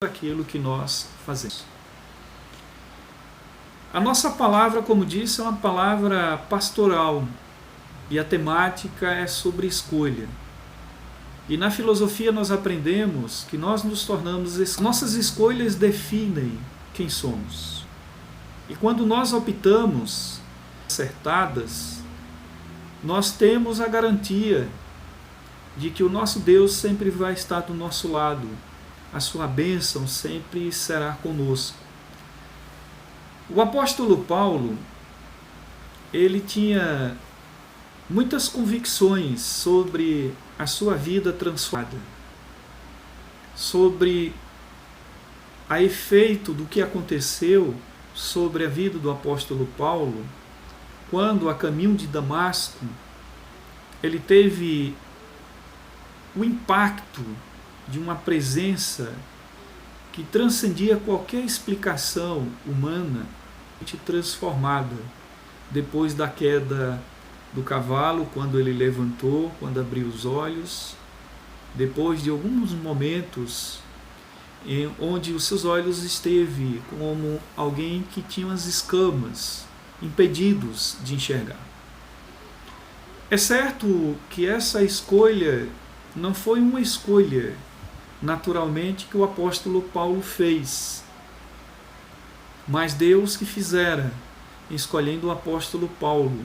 aquilo que nós fazemos. A nossa palavra, como disse, é uma palavra pastoral e a temática é sobre escolha. E na filosofia nós aprendemos que nós nos tornamos, nossas escolhas definem quem somos. E quando nós optamos acertadas, nós temos a garantia de que o nosso Deus sempre vai estar do nosso lado. A sua bênção sempre será conosco. O apóstolo Paulo, ele tinha muitas convicções sobre a sua vida transformada, sobre a efeito do que aconteceu sobre a vida do apóstolo Paulo, quando a caminho de Damasco, ele teve o impacto de uma presença que transcendia qualquer explicação humana, transformada depois da queda do cavalo, quando ele levantou, quando abriu os olhos, depois de alguns momentos onde os seus olhos esteve como alguém que tinha as escamas, impedidos de enxergar. É certo que essa escolha não foi uma escolha naturalmente que o apóstolo Paulo fez, mas Deus que fizera, escolhendo o apóstolo Paulo,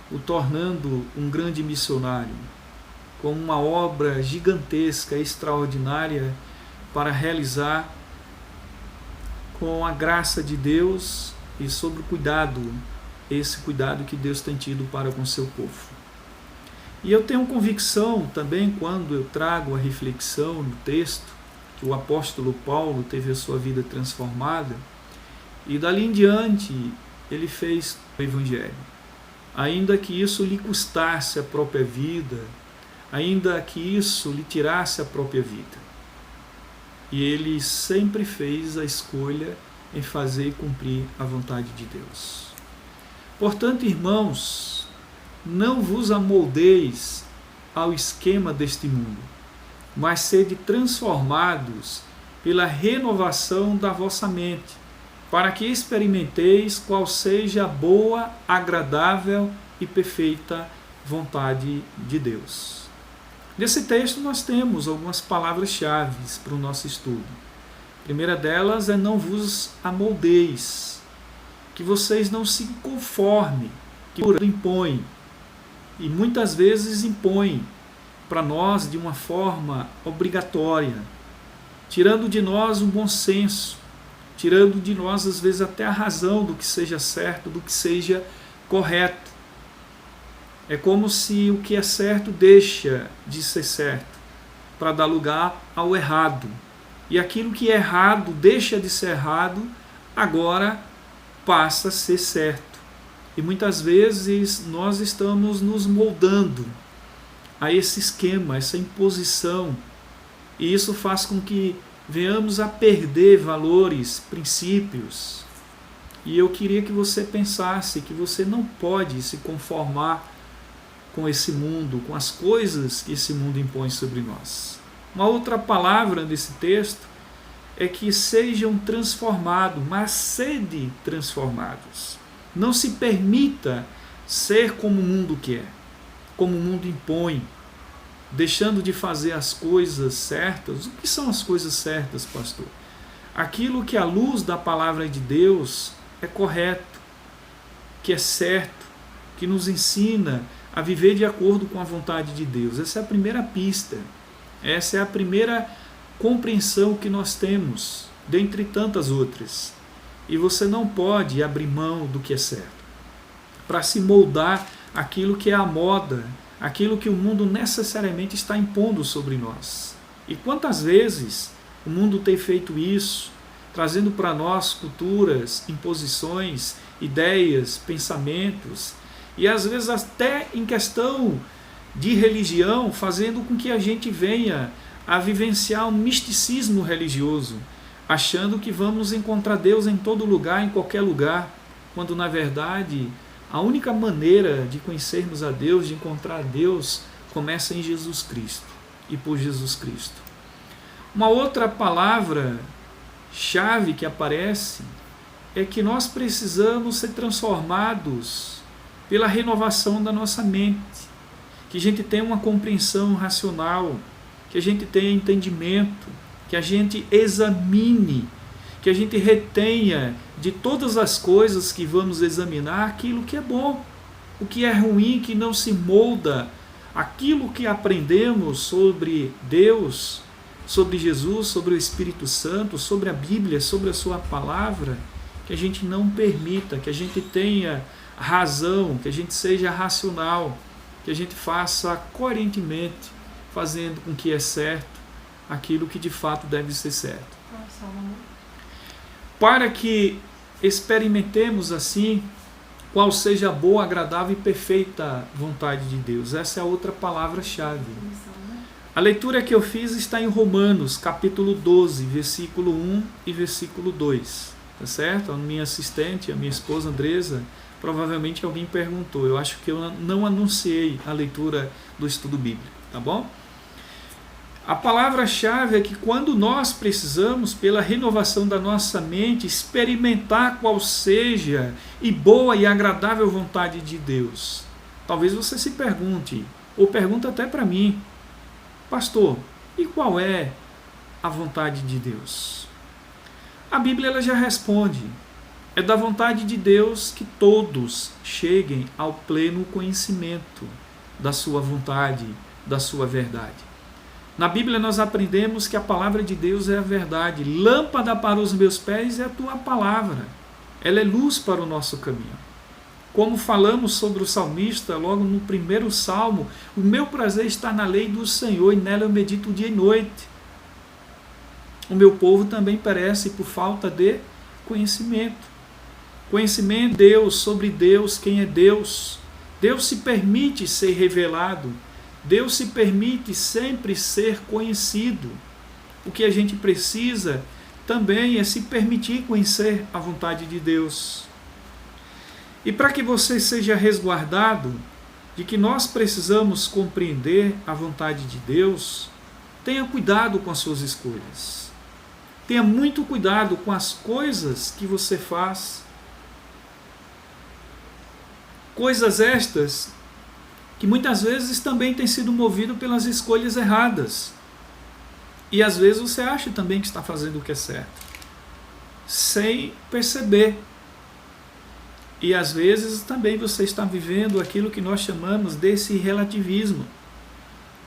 o tornando um grande missionário, com uma obra gigantesca, extraordinária, para realizar com a graça de Deus e sob o cuidado, esse cuidado que Deus tem tido para com seu povo. E eu tenho convicção também, quando eu trago a reflexão no texto, que o apóstolo Paulo teve a sua vida transformada, e dali em diante ele fez o Evangelho. Ainda que isso lhe custasse a própria vida, ainda que isso lhe tirasse a própria vida. E ele sempre fez a escolha em fazer e cumprir a vontade de Deus. Portanto, irmãos, não vos amoldeis ao esquema deste mundo, mas sede transformados pela renovação da vossa mente, para que experimenteis qual seja a boa, agradável e perfeita vontade de Deus. Nesse texto nós temos algumas palavras-chave para o nosso estudo. A primeira delas é: não vos amoldeis, que vocês não se conformem, que o mundo impõe, e muitas vezes impõe para nós de uma forma obrigatória, tirando de nós o bom senso, tirando de nós às vezes até a razão do que seja certo, do que seja correto. É como se o que é certo deixa de ser certo para dar lugar ao errado. E aquilo que é errado deixa de ser errado, agora passa a ser certo. E muitas vezes nós estamos nos moldando a esse esquema, essa imposição. E isso faz com que venhamos a perder valores, princípios. E eu queria que você pensasse que você não pode se conformar com esse mundo, com as coisas que esse mundo impõe sobre nós. Uma outra palavra nesse texto é que sejam transformados, mas sede transformados. Não se permita ser como o mundo quer, como o mundo impõe, deixando de fazer as coisas certas. O que são as coisas certas, pastor? Aquilo que à luz da palavra de Deus é correto, que é certo, que nos ensina a viver de acordo com a vontade de Deus. Essa é a primeira pista, essa é a primeira compreensão que nós temos, dentre tantas outras. E você não pode abrir mão do que é certo, para se moldar aquilo que é a moda, aquilo que o mundo necessariamente está impondo sobre nós. E quantas vezes o mundo tem feito isso, trazendo para nós culturas, imposições, ideias, pensamentos, e às vezes até em questão de religião, fazendo com que a gente venha a vivenciar um misticismo religioso, achando que vamos encontrar Deus em todo lugar, em qualquer lugar, quando na verdade a única maneira de conhecermos a Deus, de encontrar Deus, começa em Jesus Cristo e por Jesus Cristo. Uma outra palavra chave que aparece é que nós precisamos ser transformados pela renovação da nossa mente, que a gente tenha uma compreensão racional, que a gente tenha entendimento, que a gente examine, que a gente retenha de todas as coisas que vamos examinar aquilo que é bom, o que é ruim, que não se molda aquilo que aprendemos sobre Deus, sobre Jesus, sobre o Espírito Santo, sobre a Bíblia, sobre a sua palavra, que a gente não permita, que a gente tenha razão, que a gente seja racional, que a gente faça coerentemente, fazendo com que é certo aquilo que de fato deve ser certo. Para que experimentemos assim qual seja a boa, agradável e perfeita vontade de Deus. Essa é a outra palavra-chave. A leitura que eu fiz está em Romanos, capítulo 12, versículo 1 e versículo 2. Tá certo? A minha assistente, a minha esposa Andresa, provavelmente alguém perguntou. Eu acho que eu não anunciei a leitura do estudo bíblico, tá bom? A palavra-chave é que quando nós precisamos, pela renovação da nossa mente, experimentar qual seja e boa e agradável vontade de Deus. Talvez você se pergunte, ou pergunta até para mim, pastor, e qual é a vontade de Deus? A Bíblia ela já responde. É da vontade de Deus que todos cheguem ao pleno conhecimento da sua vontade, da sua verdade. Na Bíblia nós aprendemos que a palavra de Deus é a verdade. Lâmpada para os meus pés é a tua palavra. Ela é luz para o nosso caminho. Como falamos sobre o salmista logo no primeiro salmo, o meu prazer está na lei do Senhor e nela eu medito dia e noite. O meu povo também perece por falta de conhecimento. Conhecimento de Deus, sobre Deus, quem é Deus. Deus se permite ser revelado. Deus se permite sempre ser conhecido. O que a gente precisa também é se permitir conhecer a vontade de Deus. E para que você seja resguardado de que nós precisamos compreender a vontade de Deus, tenha cuidado com as suas escolhas. Tenha muito cuidado com as coisas que você faz. Coisas estas que muitas vezes também têm sido movido pelas escolhas erradas. E às vezes você acha também que está fazendo o que é certo, sem perceber. E às vezes também você está vivendo aquilo que nós chamamos desse relativismo.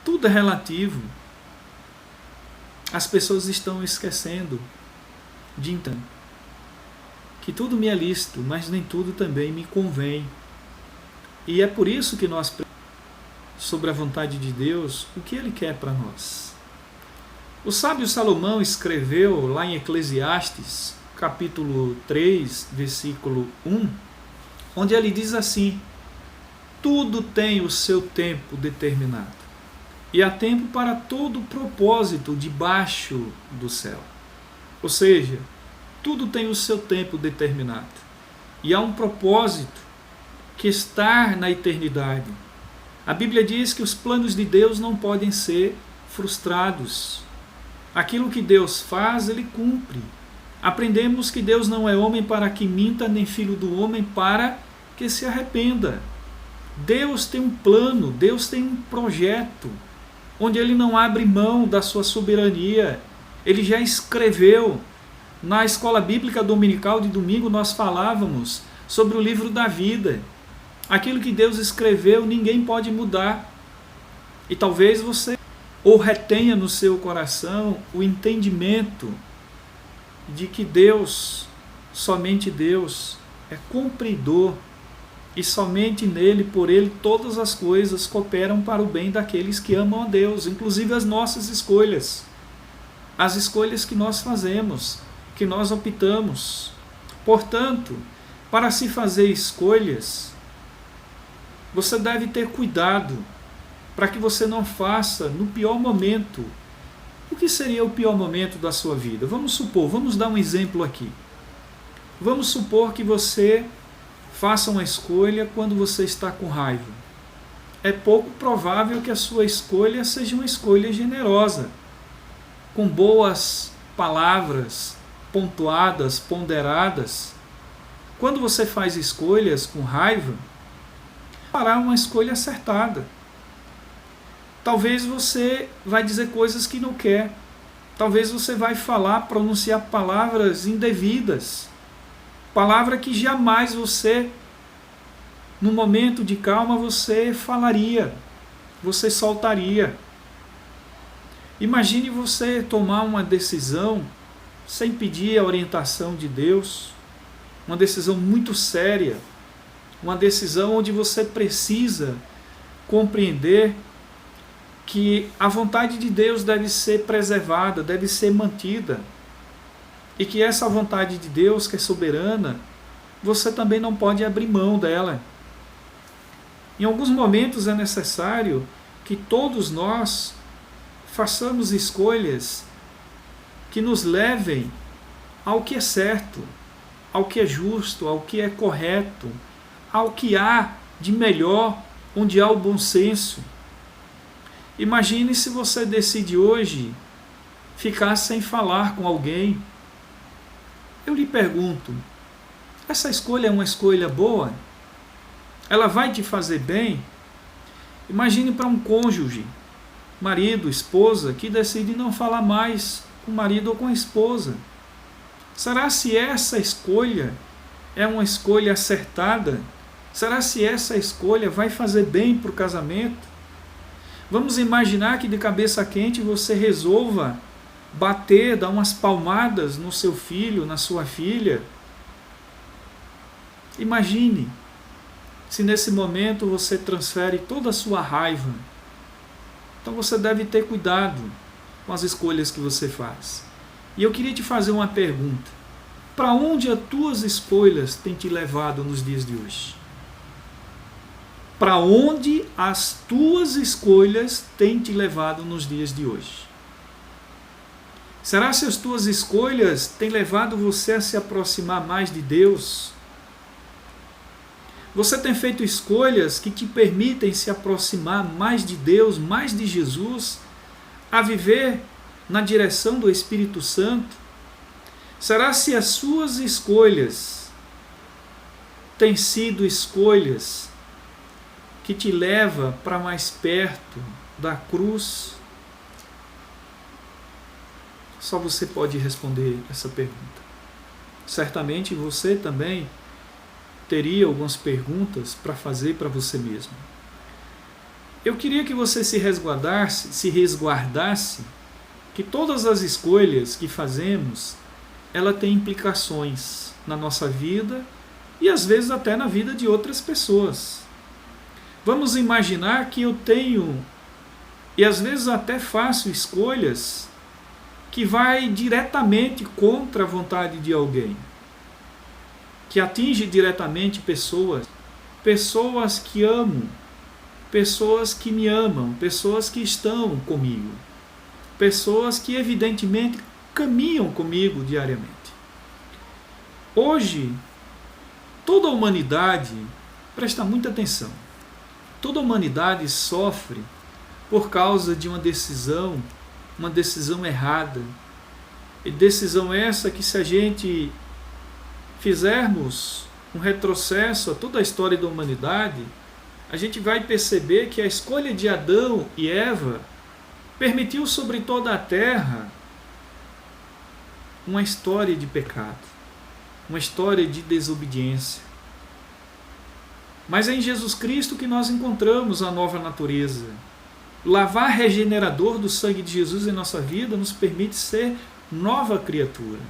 Tudo é relativo. As pessoas estão esquecendo de entender que tudo me é lícito, mas nem tudo também me convém. E é por isso que nós sobre a vontade de Deus, o que Ele quer para nós. O sábio Salomão escreveu lá em Eclesiastes, capítulo 3, versículo 1, onde ele diz assim: tudo tem o seu tempo determinado, e há tempo para todo propósito debaixo do céu. Ou seja, tudo tem o seu tempo determinado, e há um propósito que está na eternidade. A Bíblia diz que os planos de Deus não podem ser frustrados. Aquilo que Deus faz, Ele cumpre. Aprendemos que Deus não é homem para que minta, nem filho do homem para que se arrependa. Deus tem um plano, Deus tem um projeto, onde Ele não abre mão da sua soberania. Ele já escreveu. Na escola bíblica dominical de domingo nós falávamos sobre o livro da vida. Aquilo que Deus escreveu, ninguém pode mudar. E talvez você ou retenha no seu coração o entendimento de que Deus, somente Deus, é cumpridor e somente nele, por ele, todas as coisas cooperam para o bem daqueles que amam a Deus, inclusive as nossas escolhas. As escolhas que nós fazemos, que nós optamos. Portanto, para se fazer escolhas, você deve ter cuidado para que você não faça no pior momento. O que seria o pior momento da sua vida? Vamos dar um exemplo aqui. Vamos supor que você faça uma escolha quando você está com raiva. É pouco provável que a sua escolha seja uma escolha generosa, com boas palavras, pontuadas, ponderadas. Quando você faz escolhas com raiva, fará uma escolha acertada. Talvez você vai dizer coisas que não quer. Talvez você vai falar, pronunciar palavras indevidas. Palavra que jamais você, no momento de calma, você falaria, você soltaria. Imagine você tomar uma decisão sem pedir a orientação de Deus, uma decisão muito séria, uma decisão onde você precisa compreender que a vontade de Deus deve ser preservada, deve ser mantida, e que essa vontade de Deus, que é soberana, você também não pode abrir mão dela. Em alguns momentos é necessário que todos nós façamos escolhas que nos levem ao que é certo, ao que é justo, ao que é correto, ao que há de melhor, onde há o bom senso. Imagine se você decide hoje ficar sem falar com alguém. Eu lhe pergunto, essa escolha é uma escolha boa? Ela vai te fazer bem? Imagine para um cônjuge, marido, esposa, que decide não falar mais com o marido ou com a esposa. Será se essa escolha é uma escolha acertada? Será se essa escolha vai fazer bem para o casamento? Vamos imaginar que de cabeça quente você resolva bater, dar umas palmadas no seu filho, na sua filha. Imagine se nesse momento você transfere toda a sua raiva. Então você deve ter cuidado com as escolhas que você faz. E eu queria te fazer uma pergunta. Para onde as tuas escolhas têm te levado nos dias de hoje? Para onde as tuas escolhas têm te levado nos dias de hoje? Será se as tuas escolhas têm levado você a se aproximar mais de Deus? Você tem feito escolhas que te permitem se aproximar mais de Deus, mais de Jesus, a viver na direção do Espírito Santo? Será se as suas escolhas têm sido escolhas que te leva para mais perto da cruz? Só você pode responder essa pergunta. Certamente você também teria algumas perguntas para fazer para você mesmo. Eu queria que você se resguardasse que todas as escolhas que fazemos, ela tem implicações na nossa vida e às vezes até na vida de outras pessoas. Vamos imaginar que eu tenho, e às vezes até faço escolhas que vai diretamente contra a vontade de alguém, que atinge diretamente pessoas que amo, pessoas que me amam, pessoas que estão comigo, pessoas que evidentemente caminham comigo diariamente. Hoje, toda a humanidade, presta muita atenção, toda a humanidade sofre por causa de uma decisão errada. E decisão essa que, se a gente fizermos um retrocesso a toda a história da humanidade, a gente vai perceber que a escolha de Adão e Eva permitiu sobre toda a terra uma história de pecado, uma história de desobediência. Mas é em Jesus Cristo que nós encontramos a nova natureza. O lavar regenerador do sangue de Jesus em nossa vida nos permite ser nova criatura.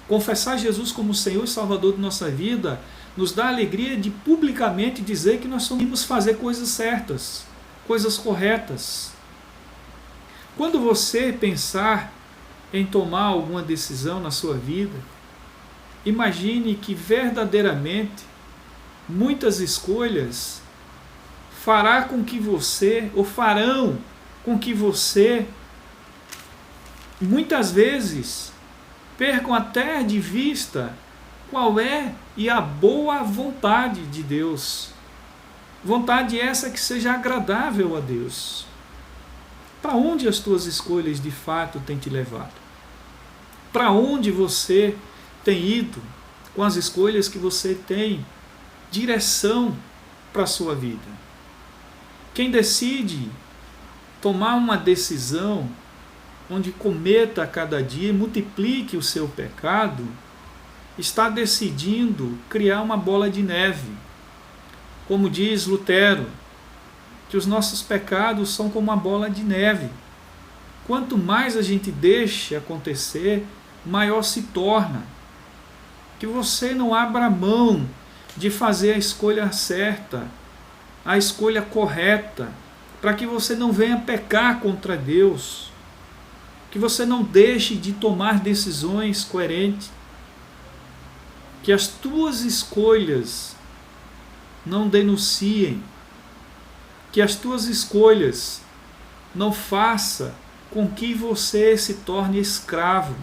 Confessar Jesus como Senhor e Salvador de nossa vida nos dá a alegria de publicamente dizer que nós somos fazer coisas certas, coisas corretas. Quando você pensar em tomar alguma decisão na sua vida, imagine que verdadeiramente muitas escolhas farão com que você muitas vezes percam até de vista qual é e a boa vontade de Deus. Vontade essa que seja agradável a Deus. Para onde as tuas escolhas de fato têm te levado? para onde você tem ido com as escolhas que você tem, direção para a sua vida. Quem decide tomar uma decisão onde cometa a cada dia e multiplique o seu pecado, está decidindo criar uma bola de neve. Como diz Lutero, que os nossos pecados são como uma bola de neve. Quanto mais a gente deixa acontecer, maior se torna. Que você não abra mão de fazer a escolha certa, a escolha correta, para que você não venha pecar contra Deus. Que você não deixe de tomar decisões coerentes. Que as tuas escolhas não denunciem. Que as tuas escolhas não façam com que você se torne escravo.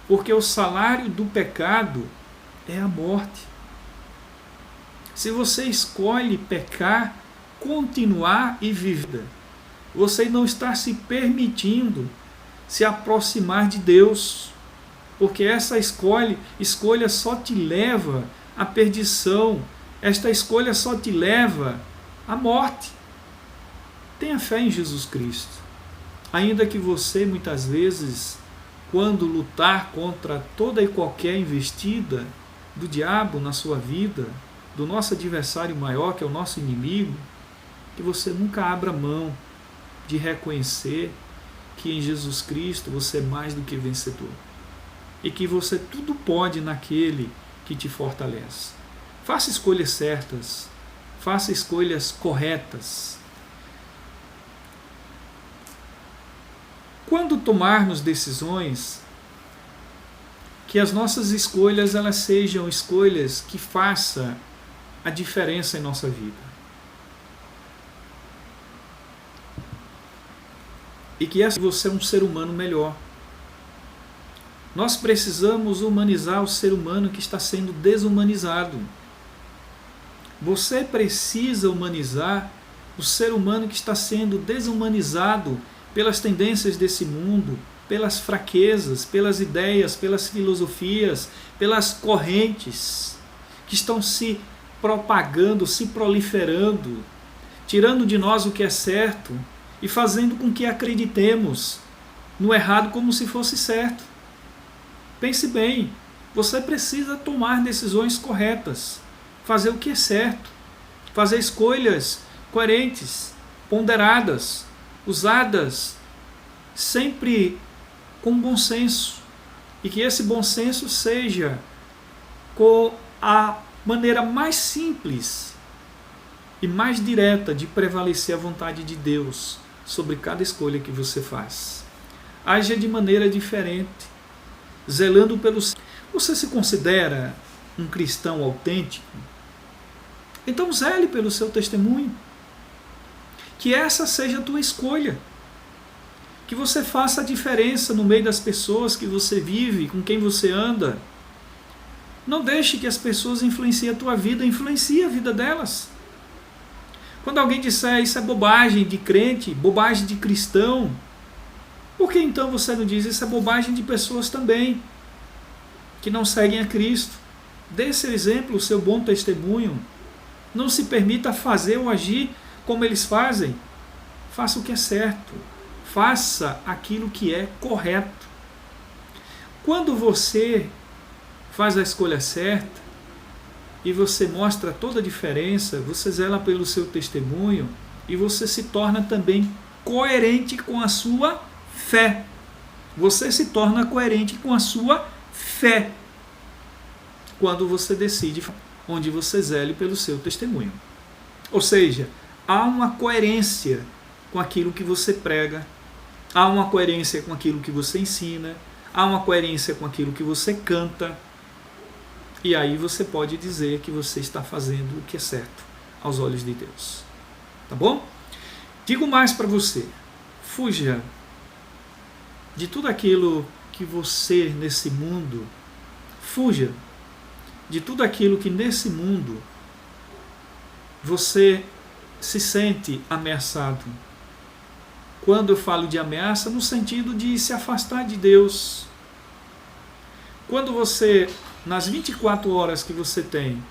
Porque o salário do pecado é a morte. Se você escolhe pecar, continuar e viver, você não está se permitindo se aproximar de Deus. Porque essa escolha só te leva à perdição. Esta escolha só te leva à morte. Tenha fé em Jesus Cristo. Ainda que você, muitas vezes, quando lutar contra toda e qualquer investida do diabo na sua vida, do nosso adversário maior, que é o nosso inimigo, que você nunca abra mão de reconhecer que em Jesus Cristo você é mais do que vencedor. E que você tudo pode naquele que te fortalece. Faça escolhas certas, faça escolhas corretas. Quando tomarmos decisões, que as nossas escolhas elas sejam escolhas que façam a diferença em nossa vida. E que você é um ser humano melhor. Nós precisamos humanizar o ser humano que está sendo desumanizado. Você precisa humanizar o ser humano que está sendo desumanizado pelas tendências desse mundo, pelas fraquezas, pelas ideias, pelas filosofias, pelas correntes que estão se propagando, se proliferando, tirando de nós o que é certo e fazendo com que acreditemos no errado como se fosse certo. Pense bem, você precisa tomar decisões corretas, fazer o que é certo, fazer escolhas coerentes, ponderadas, usadas sempre com bom senso, e que esse bom senso seja com a maneira mais simples e mais direta de prevalecer a vontade de Deus sobre cada escolha que você faz. Haja de maneira diferente, zelando pelos... Você se considera um cristão autêntico? Então zele pelo seu testemunho. Que essa seja a tua escolha. Que você faça a diferença no meio das pessoas que você vive, com quem você anda. Não deixe que as pessoas influenciem a tua vida, influencie a vida delas. Quando alguém disser isso é bobagem de crente, bobagem de cristão, por que então você não diz isso é bobagem de pessoas também, que não seguem a Cristo? Dê seu exemplo, o seu bom testemunho. Não se permita fazer ou agir como eles fazem. Faça o que é certo. Faça aquilo que é correto. Quando você faz a escolha certa e você mostra toda a diferença, você zela pelo seu testemunho e você se torna também coerente com a sua fé. Você se torna coerente com a sua fé quando você decide onde você zele pelo seu testemunho. Ou seja, há uma coerência com aquilo que você prega, há uma coerência com aquilo que você ensina, há uma coerência com aquilo que você canta, e aí você pode dizer que você está fazendo o que é certo aos olhos de Deus. Tá bom? Digo mais para você, fuja de tudo aquilo que você nesse mundo, fuja de tudo aquilo que nesse mundo você se sente ameaçado. Quando eu falo de ameaça, no sentido de se afastar de Deus, Quando você, nas 24 horas que você tem,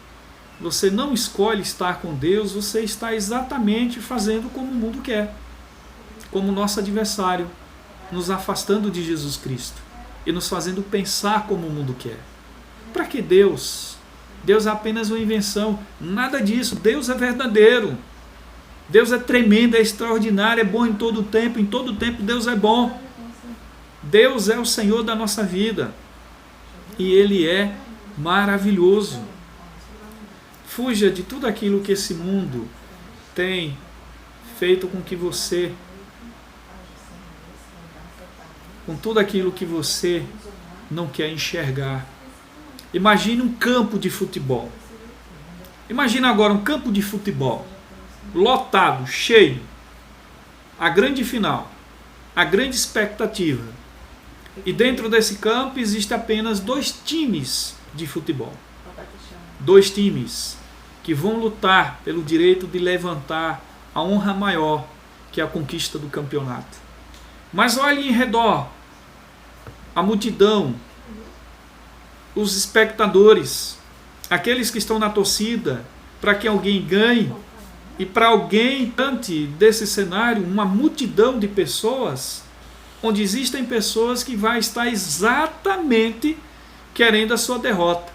você não escolhe estar com Deus, você está exatamente fazendo como o mundo quer, como nosso adversário, nos afastando de Jesus Cristo e nos fazendo pensar como o mundo quer. Para que Deus? Deus é apenas uma invenção, nada disso. Deus é verdadeiro, Deus é tremendo, é extraordinário, é bom em todo tempo Deus é bom. Deus é o Senhor da nossa vida e Ele é maravilhoso. Fuja de tudo aquilo que esse mundo tem feito com que você, com tudo aquilo que você não quer enxergar. Imagine um campo de futebol. Imagina agora um campo de futebol lotado, cheio, a grande final, a grande expectativa. E dentro desse campo existe apenas 2 times de futebol. 2 times que vão lutar pelo direito de levantar a honra maior, que é a conquista do campeonato. Mas olhe em redor, a multidão, os espectadores, aqueles que estão na torcida, para que alguém ganhe, e para alguém, diante desse cenário, uma multidão de pessoas, onde existem pessoas que vai estar exatamente querendo a sua derrota.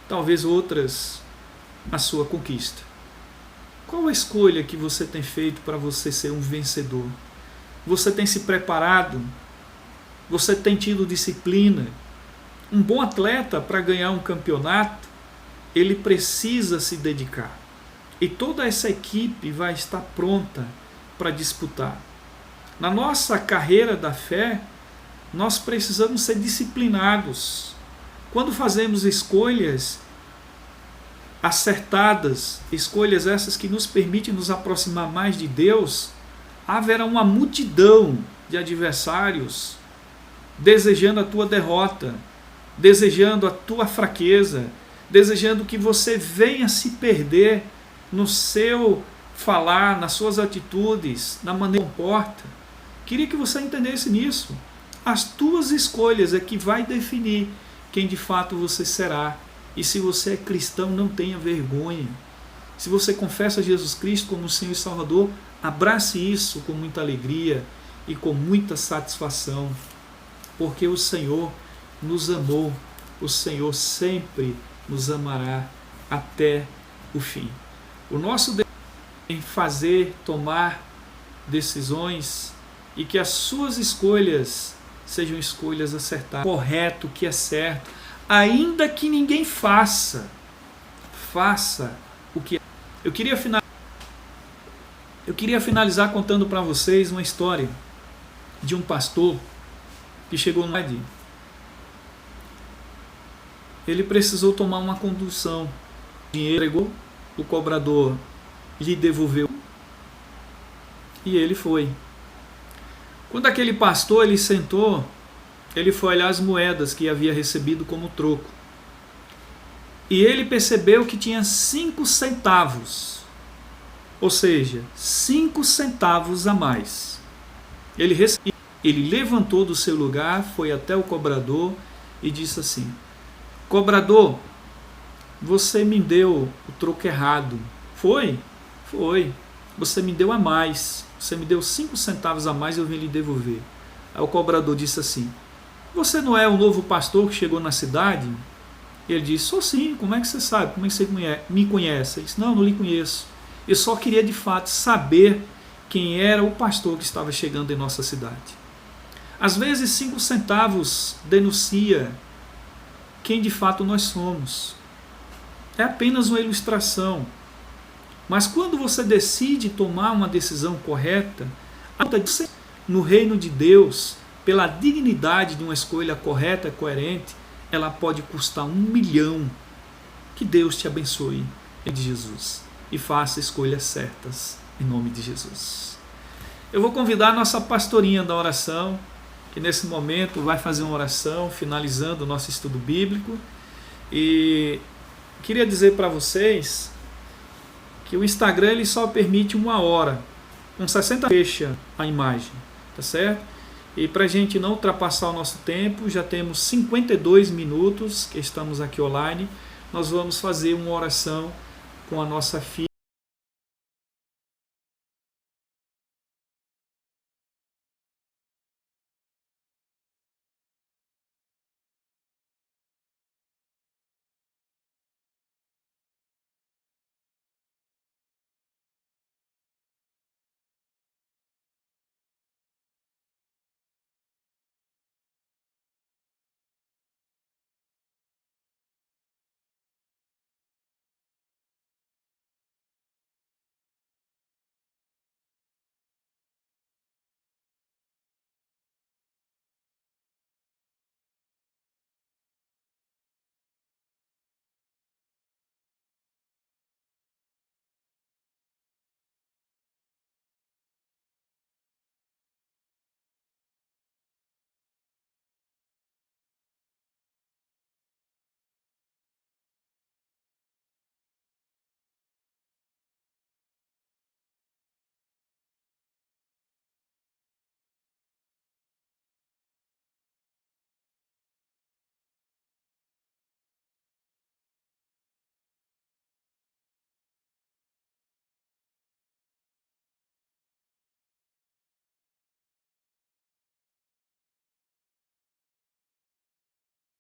Talvez outras a sua conquista. Qual a escolha que você tem feito para você ser um vencedor? Você tem se preparado? Você tem tido disciplina? Um bom atleta, para ganhar um campeonato, ele precisa se dedicar. E toda essa equipe vai estar pronta para disputar. Na nossa carreira da fé, nós precisamos ser disciplinados. Quando fazemos escolhas acertadas, escolhas essas que nos permitem nos aproximar mais de Deus, haverá uma multidão de adversários desejando a tua derrota, desejando a tua fraqueza, desejando que você venha se perder no seu falar, nas suas atitudes, na maneira que comporta. Queria que você entendesse nisso. As tuas escolhas é que vai definir quem de fato você será. E se você é cristão, não tenha vergonha. Se você confessa Jesus Cristo como Senhor e Salvador, abrace isso com muita alegria e com muita satisfação, porque o Senhor nos amou, o Senhor sempre nos amará até o fim. O nosso desejo é fazer, tomar decisões e que as suas escolhas sejam escolhas acertadas, correto, que é certo, ainda que ninguém faça o que é. Eu queria finalizar contando para vocês uma história de um pastor que chegou no Ed. Ele precisou tomar uma condução. O dinheiro entregou, o cobrador lhe devolveu e ele foi. Quando aquele pastor ele sentou, ele foi olhar as moedas que havia recebido como troco. E ele percebeu que tinha 5 centavos. Ou seja, 5 centavos a mais. Ele levantou do seu lugar, foi até o cobrador e disse assim: cobrador, você me deu o troco errado. Foi? Foi. Você me deu a mais. Você me deu 5 centavos a mais e eu vim lhe devolver. Aí o cobrador disse assim: você não é o novo pastor que chegou na cidade? Ele disse: sou sim. Como é que você sabe? Como é que você me conhece? Ele disse: não lhe conheço. Eu só queria de fato saber quem era o pastor que estava chegando em nossa cidade. Às vezes 5 centavos denuncia quem de fato nós somos. É apenas uma ilustração. Mas quando você decide tomar uma decisão correta, no reino de Deus, pela dignidade de uma escolha correta e coerente, ela pode custar 1 milhão. Que Deus te abençoe em nome de Jesus e faça escolhas certas em nome de Jesus. Eu vou convidar a nossa pastorinha da oração, que nesse momento vai fazer uma oração, finalizando o nosso estudo bíblico. E queria dizer para vocês que o Instagram ele só permite 1 hora, com 60 fecha a imagem, tá certo? E para a gente não ultrapassar o nosso tempo, já temos 52 minutos que estamos aqui online, nós vamos fazer uma oração com a nossa filha.